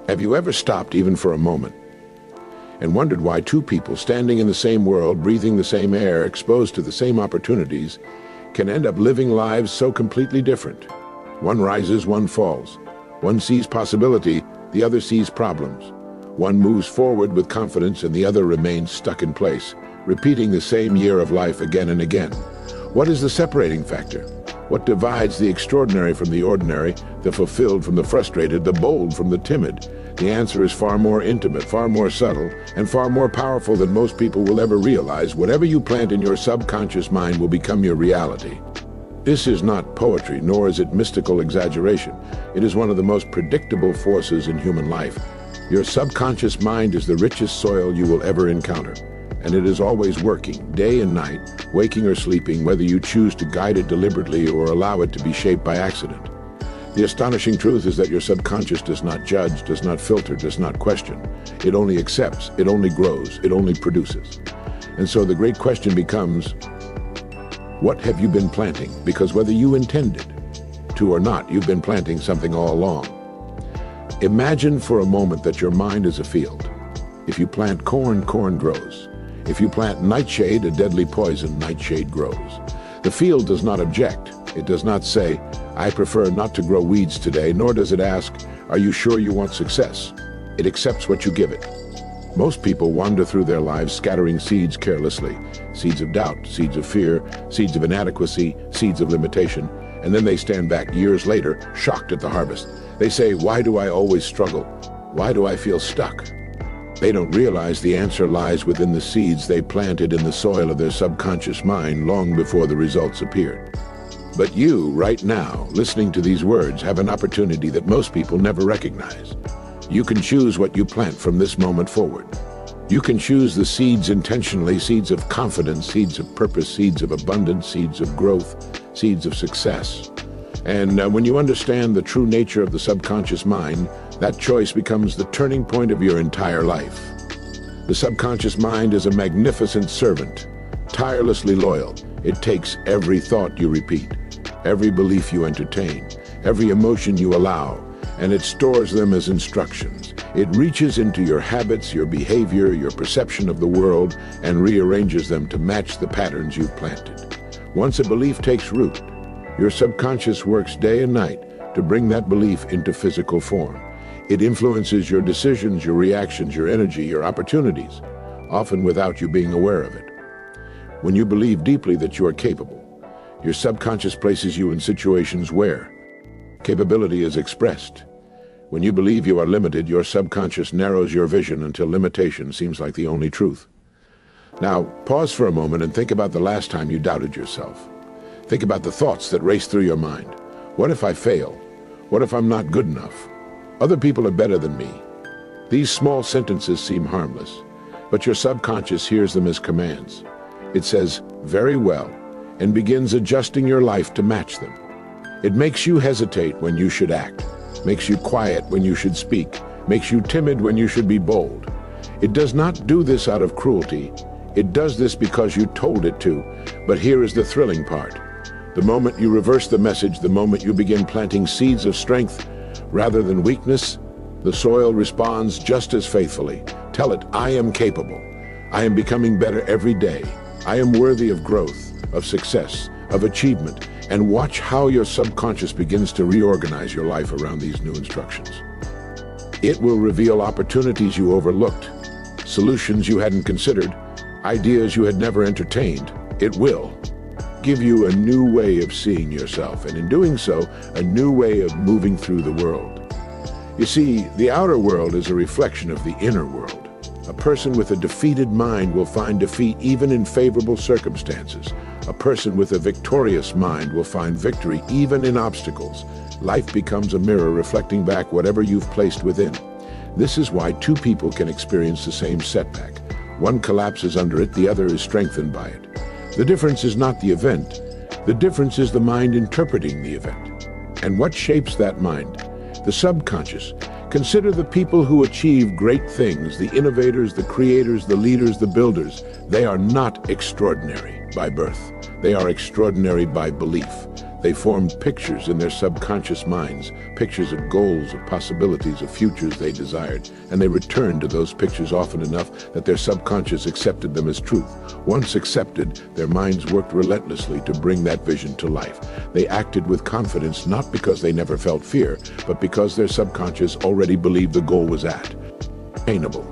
Have you ever stopped even for a moment and wondered why two people standing in the same world, breathing the same air, exposed to the same opportunities, can end up living lives so completely different? One rises, one falls. One sees possibility, the other sees problems. One moves forward with confidence and the other remains stuck in place, repeating the same year of life again and again. What is the separating factor? What divides the extraordinary from the ordinary, the fulfilled from the frustrated, the bold from the timid? The answer is far more intimate, far more subtle, and far more powerful than most people will ever realize. Whatever you plant in your subconscious mind will become your reality. This is not poetry, nor is it mystical exaggeration. It is one of the most predictable forces in human life. Your subconscious mind is the richest soil you will ever encounter, and it is always working, day and night, waking or sleeping, whether you choose to guide it deliberately or allow it to be shaped by accident. The astonishing truth is that your subconscious does not judge, does not filter, does not question. It only accepts, it only grows, it only produces. And so the great question becomes, what have you been planting? Because whether you intended to or not, you've been planting something all along. Imagine for a moment that your mind is a field. If you plant corn, corn grows. If you plant nightshade, a deadly poison, nightshade grows. The field does not object. It does not say, I prefer not to grow weeds today, nor does it ask, are you sure you want success? It accepts what you give it. Most people wander through their lives scattering seeds carelessly. Seeds of doubt, seeds of fear, seeds of inadequacy, seeds of limitation. And then they stand back years later, shocked at the harvest. They say, why do I always struggle? Why do I feel stuck? They don't realize the answer lies within the seeds they planted in the soil of their subconscious mind long before the results appeared. But you, right now, listening to these words, have an opportunity that most people never recognize. You can choose what you plant from this moment forward. You can choose the seeds intentionally, seeds of confidence, seeds of purpose, seeds of abundance, seeds of growth, seeds of success. And when you understand the true nature of the subconscious mind, that choice becomes the turning point of your entire life. The subconscious mind is a magnificent servant, tirelessly loyal. It takes every thought you repeat, every belief you entertain, every emotion you allow, and it stores them as instructions. It reaches into your habits, your behavior, your perception of the world, and rearranges them to match the patterns you've planted. Once a belief takes root, your subconscious works day and night to bring that belief into physical form. It influences your decisions, your reactions, your energy, your opportunities, often without you being aware of it. When you believe deeply that you are capable, your subconscious places you in situations where capability is expressed. When you believe you are limited, your subconscious narrows your vision until limitation seems like the only truth. Now, pause for a moment and think about the last time you doubted yourself. Think about the thoughts that race through your mind. What if I fail? What if I'm not good enough? Other people are better than me. These small sentences seem harmless, but your subconscious hears them as commands. It says, very well, and begins adjusting your life to match them. It makes you hesitate when you should act, makes you quiet when you should speak, makes you timid when you should be bold. It does not do this out of cruelty. It does this because you told it to. But here is the thrilling part. The moment you reverse the message, the moment you begin planting seeds of strength rather than weakness, the soil responds just as faithfully. Tell it, I am capable. I am becoming better every day. I am worthy of growth, of success, of achievement. And watch how your subconscious begins to reorganize your life around these new instructions. It will reveal opportunities you overlooked, solutions you hadn't considered, ideas you had never entertained. It will give you a new way of seeing yourself, and in doing so, a new way of moving through the world. You see, the outer world is a reflection of the inner world. A person with a defeated mind will find defeat even in favorable circumstances. A person with a victorious mind will find victory even in obstacles. Life becomes a mirror reflecting back whatever you've placed within. This is why two people can experience the same setback. One collapses under it, the other is strengthened by it. The difference is not the event. The difference is the mind interpreting the event. And what shapes that mind? The subconscious. Consider the people who achieve great things, the innovators, the creators, the leaders, the builders. They are not extraordinary by birth. They are extraordinary by belief. They formed pictures in their subconscious minds, pictures of goals, of possibilities, of futures they desired, and they returned to those pictures often enough that their subconscious accepted them as truth. Once accepted, their minds worked relentlessly to bring that vision to life. They acted with confidence not because they never felt fear, but because their subconscious already believed the goal was attainable.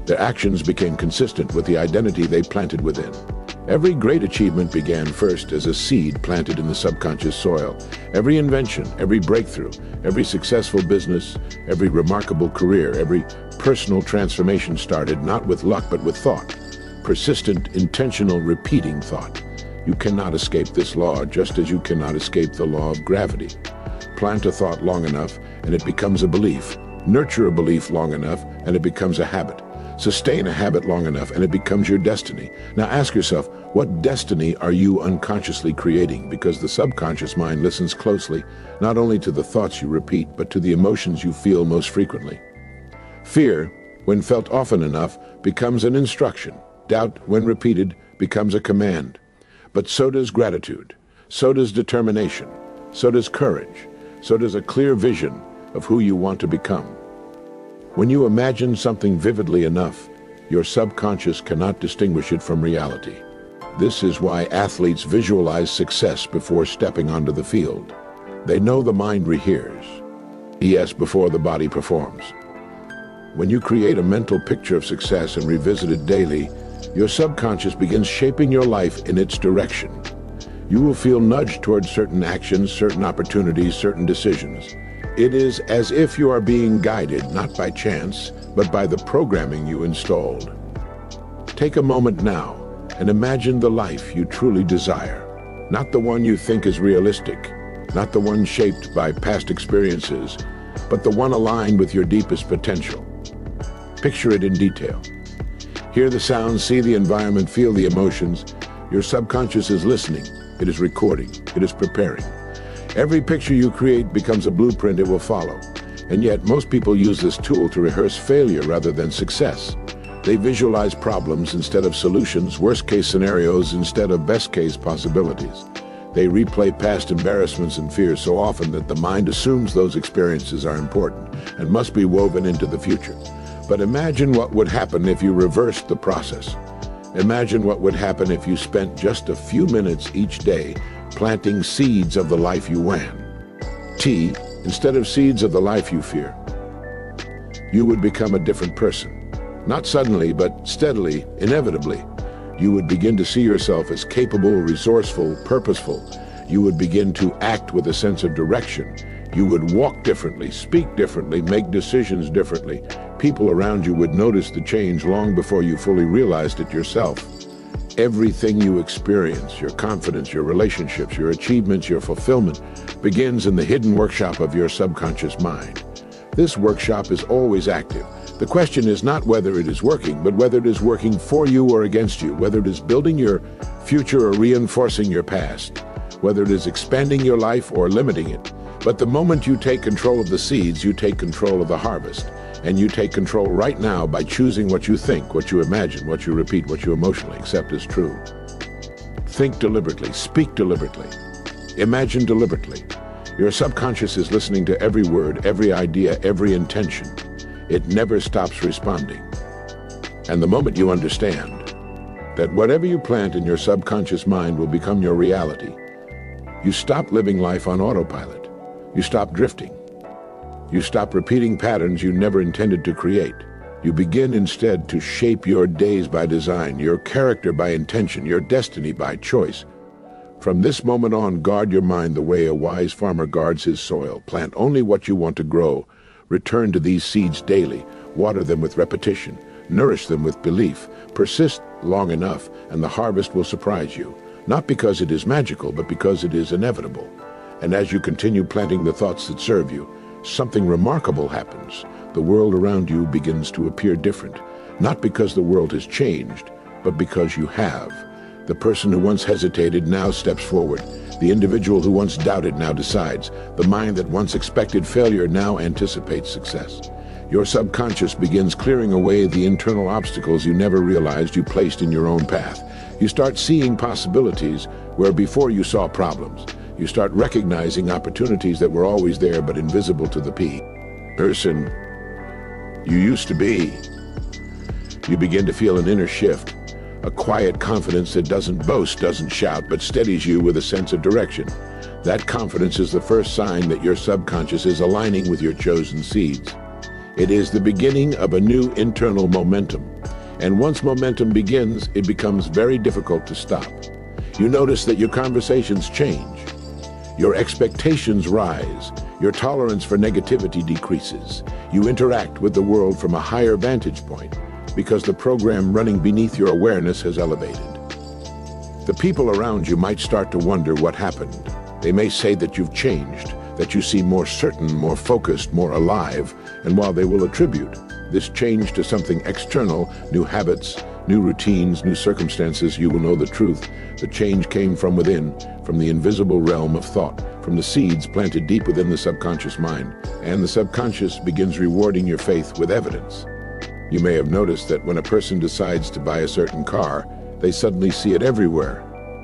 Their actions became consistent with the identity they planted within. Every great achievement began first as a seed planted in the subconscious soil. Every invention, every breakthrough, every successful business, every remarkable career, every personal transformation started not with luck but with thought. Persistent, intentional, repeating thought. You cannot escape this law, just as you cannot escape the law of gravity. Plant a thought long enough and it becomes a belief. Nurture a belief long enough and it becomes a habit. Sustain a habit long enough and it becomes your destiny. Now ask yourself, what destiny are you unconsciously creating? Because the subconscious mind listens closely, not only to the thoughts you repeat, but to the emotions you feel most frequently. Fear, when felt often enough, becomes an instruction. Doubt, when repeated, becomes a command. But so does gratitude. So does determination. So does courage. So does a clear vision of who you want to become. When you imagine something vividly enough, your subconscious cannot distinguish it from reality. This is why athletes visualize success before stepping onto the field. They know the mind rehears. Yes, before the body performs. When you create a mental picture of success and revisit it daily, your subconscious begins shaping your life in its direction. You will feel nudged towards certain actions, certain opportunities, certain decisions. It is as if you are being guided, not by chance, but by the programming you installed. Take a moment now and imagine the life you truly desire. Not the one you think is realistic, not the one shaped by past experiences, but the one aligned with your deepest potential. Picture it in detail. Hear the sounds, see the environment, feel the emotions. Your subconscious is listening, it is recording, it is preparing. Every picture you create becomes a blueprint it will follow. And yet, most people use this tool to rehearse failure rather than success. They visualize problems instead of solutions, worst-case scenarios instead of best-case possibilities. They replay past embarrassments and fears so often that the mind assumes those experiences are important and must be woven into the future. But imagine what would happen if you reversed the process. Imagine what would happen if you spent just a few minutes each day planting seeds of the life you want. Instead of seeds of the life you fear. You would become a different person. Not suddenly, but steadily, inevitably. You would begin to see yourself as capable, resourceful, purposeful. You would begin to act with a sense of direction. You would walk differently, speak differently, make decisions differently. People around you would notice the change long before you fully realized it yourself. Everything you experience, your confidence, your relationships, your achievements, your fulfillment, begins in the hidden workshop of your subconscious mind. This workshop is always active. The question is not whether it is working, but whether it is working for you or against you, whether it is building your future or reinforcing your past, whether it is expanding your life or limiting it. But the moment you take control of the seeds, you take control of the harvest. And you take control right now by choosing what you think, what you imagine, what you repeat, what you emotionally accept as true. Think deliberately, speak deliberately, imagine deliberately. Your subconscious is listening to every word, every idea, every intention. It never stops responding. And the moment you understand that whatever you plant in your subconscious mind will become your reality, you stop living life on autopilot. You stop drifting. You stop repeating patterns you never intended to create. You begin instead to shape your days by design, your character by intention, your destiny by choice. From this moment on, guard your mind the way a wise farmer guards his soil. Plant only what you want to grow. Return to these seeds daily. Water them with repetition. Nourish them with belief. Persist long enough, and the harvest will surprise you. Not because it is magical, but because it is inevitable. And as you continue planting the thoughts that serve you, something remarkable happens. The world around you begins to appear different, not because the world has changed, but because you have. The person who once hesitated now steps forward. The individual who once doubted now decides. The mind that once expected failure now anticipates success. Your subconscious begins clearing away the internal obstacles you never realized you placed in your own path. You start seeing possibilities where before you saw problems. You start recognizing opportunities that were always there but invisible to the person you used to be. You begin to feel an inner shift, a quiet confidence that doesn't boast, doesn't shout, but steadies you with a sense of direction. That confidence is the first sign that your subconscious is aligning with your chosen seeds. It is the beginning of a new internal momentum. And once momentum begins, it becomes very difficult to stop. You notice that your conversations change. Your expectations rise. Your tolerance for negativity decreases. You interact with the world from a higher vantage point because the program running beneath your awareness has elevated. The people around you might start to wonder what happened. They may say that you've changed, that you seem more certain, more focused, more alive, and while they will attribute this change to something external, new habits, new routines, new circumstances, you will know the truth. The change came from within, from the invisible realm of thought, from the seeds planted deep within the subconscious mind, and the subconscious begins rewarding your faith with evidence. You may have noticed that when a person decides to buy a certain car, they suddenly see it everywhere.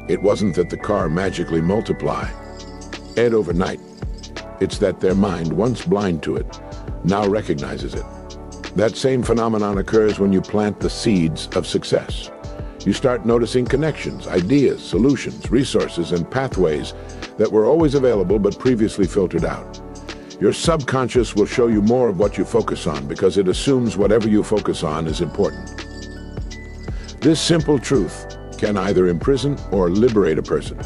It wasn't that the car magically multiplied overnight. It's that their mind, once blind to it, now recognizes it. That same phenomenon occurs when you plant the seeds of success. You start noticing connections, ideas, solutions, resources, and pathways that were always available but previously filtered out. Your subconscious will show you more of what you focus on because it assumes whatever you focus on is important. This simple truth can either imprison or liberate a person.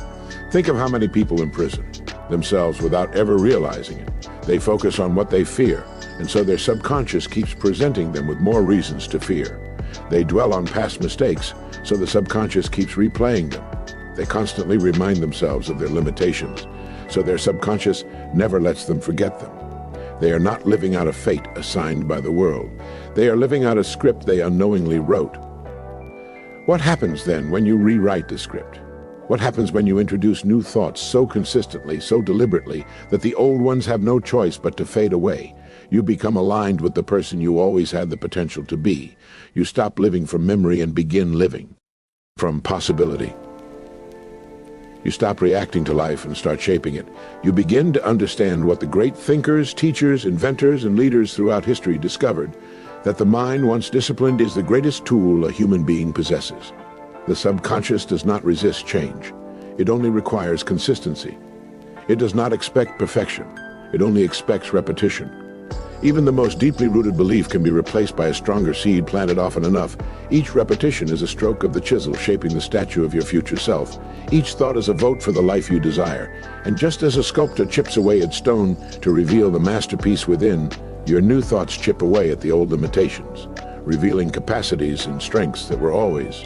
Think of how many people imprison themselves without ever realizing it. They focus on what they fear, and so their subconscious keeps presenting them with more reasons to fear. They dwell on past mistakes, so the subconscious keeps replaying them. They constantly remind themselves of their limitations, so their subconscious never lets them forget them. They are not living out a fate assigned by the world. They are living out a script they unknowingly wrote. What happens then when you rewrite the script? What happens when you introduce new thoughts so consistently, so deliberately, that the old ones have no choice but to fade away? You become aligned with the person you always had the potential to be. You stop living from memory and begin living from possibility. You stop reacting to life and start shaping it. You begin to understand what the great thinkers, teachers, inventors, and leaders throughout history discovered, that the mind, once disciplined, is the greatest tool a human being possesses. The subconscious does not resist change. It only requires consistency. It does not expect perfection. It only expects repetition. Even the most deeply rooted belief can be replaced by a stronger seed planted often enough. Each repetition is a stroke of the chisel shaping the statue of your future self. Each thought is a vote for the life you desire. And just as a sculptor chips away at stone to reveal the masterpiece within, your new thoughts chip away at the old limitations, revealing capacities and strengths that were always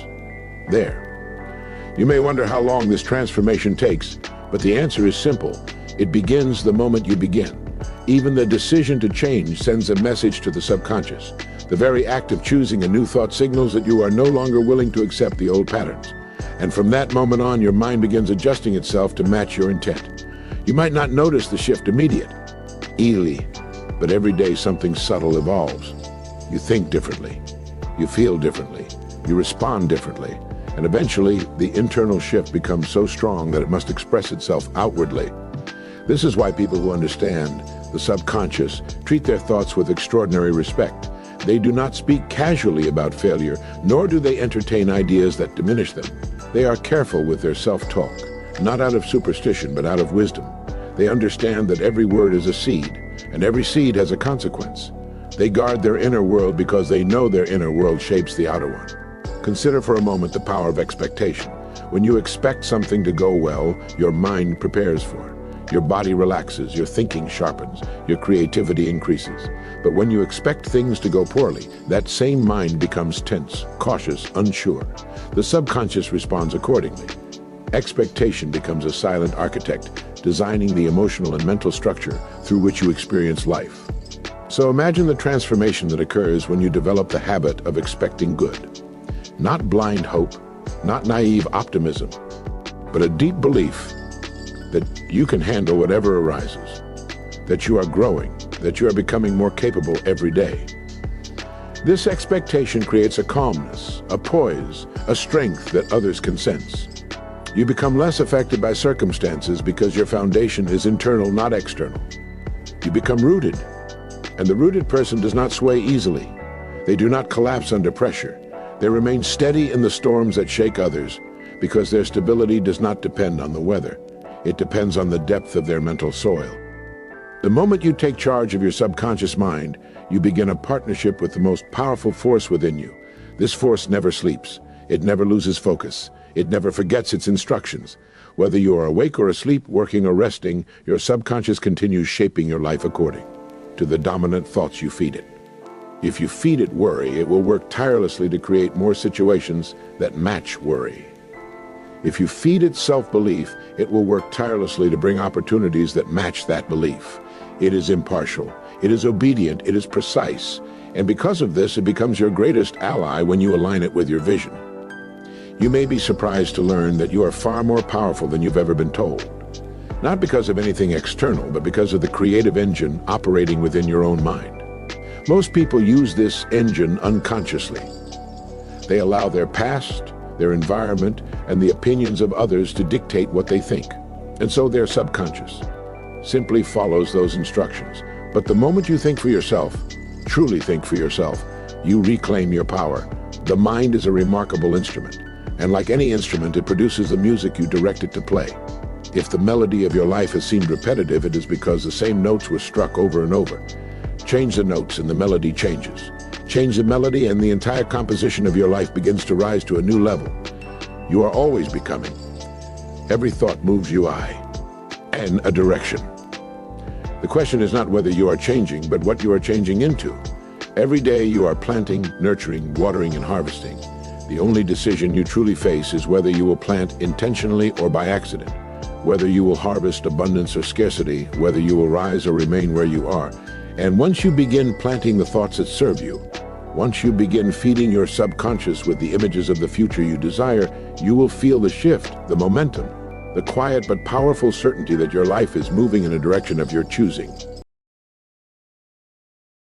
there. You may wonder how long this transformation takes, but the answer is simple. It begins the moment you begin. Even the decision to change sends a message to the subconscious. The very act of choosing a new thought signals that you are no longer willing to accept the old patterns. And from that moment on, your mind begins adjusting itself to match your intent. You might not notice the shift immediately, but every day something subtle evolves. You think differently. You feel differently. You respond differently. And eventually, the internal shift becomes so strong that it must express itself outwardly. This is why people who understand the subconscious treat their thoughts with extraordinary respect. They do not speak casually about failure, nor do they entertain ideas that diminish them. They are careful with their self-talk, not out of superstition, but out of wisdom. They understand that every word is a seed, and every seed has a consequence. They guard their inner world because they know their inner world shapes the outer one. Consider for a moment the power of expectation. When you expect something to go well, your mind prepares for it. Your body relaxes, your thinking sharpens, your creativity increases. But when you expect things to go poorly, that same mind becomes tense, cautious, unsure. The subconscious responds accordingly. Expectation becomes a silent architect, designing the emotional and mental structure through which you experience life. So imagine the transformation that occurs when you develop the habit of expecting good. Not blind hope, not naive optimism, but a deep belief that you can handle whatever arises, that you are growing, that you are becoming more capable every day. This expectation creates a calmness, a poise, a strength that others can sense. You become less affected by circumstances because your foundation is internal, not external. You become rooted, and the rooted person does not sway easily. They do not collapse under pressure. They remain steady in the storms that shake others because their stability does not depend on the weather. It depends on the depth of their mental soil. The moment you take charge of your subconscious mind, you begin a partnership with the most powerful force within you. This force never sleeps. It never loses focus. It never forgets its instructions. Whether you are awake or asleep, working or resting, your subconscious continues shaping your life according to the dominant thoughts you feed it. If you feed it worry, it will work tirelessly to create more situations that match worry. If you feed it self-belief, it will work tirelessly to bring opportunities that match that belief. It is impartial, it is obedient, it is precise, and because of this, it becomes your greatest ally when you align it with your vision. You may be surprised to learn that you are far more powerful than you've ever been told. Not because of anything external, but because of the creative engine operating within your own mind. Most people use this engine unconsciously. They allow their past, their environment, and the opinions of others to dictate what they think. And so their subconscious simply follows those instructions. But the moment you think for yourself, truly think for yourself, you reclaim your power. The mind is a remarkable instrument. And like any instrument, it produces the music you direct it to play. If the melody of your life has seemed repetitive, it is because the same notes were struck over and over. Change the notes and the melody changes. Change the melody and the entire composition of your life begins to rise to a new level. You are always becoming. Every thought moves you and a direction. The question is not whether you are changing, but what you are changing into. Every day you are planting, nurturing, watering, and harvesting. The only decision you truly face is whether you will plant intentionally or by accident, whether you will harvest abundance or scarcity, whether you will rise or remain where you are. And once you begin planting the thoughts that serve you, once you begin feeding your subconscious with the images of the future you desire, you will feel the shift, the momentum, the quiet but powerful certainty that your life is moving in a direction of your choosing.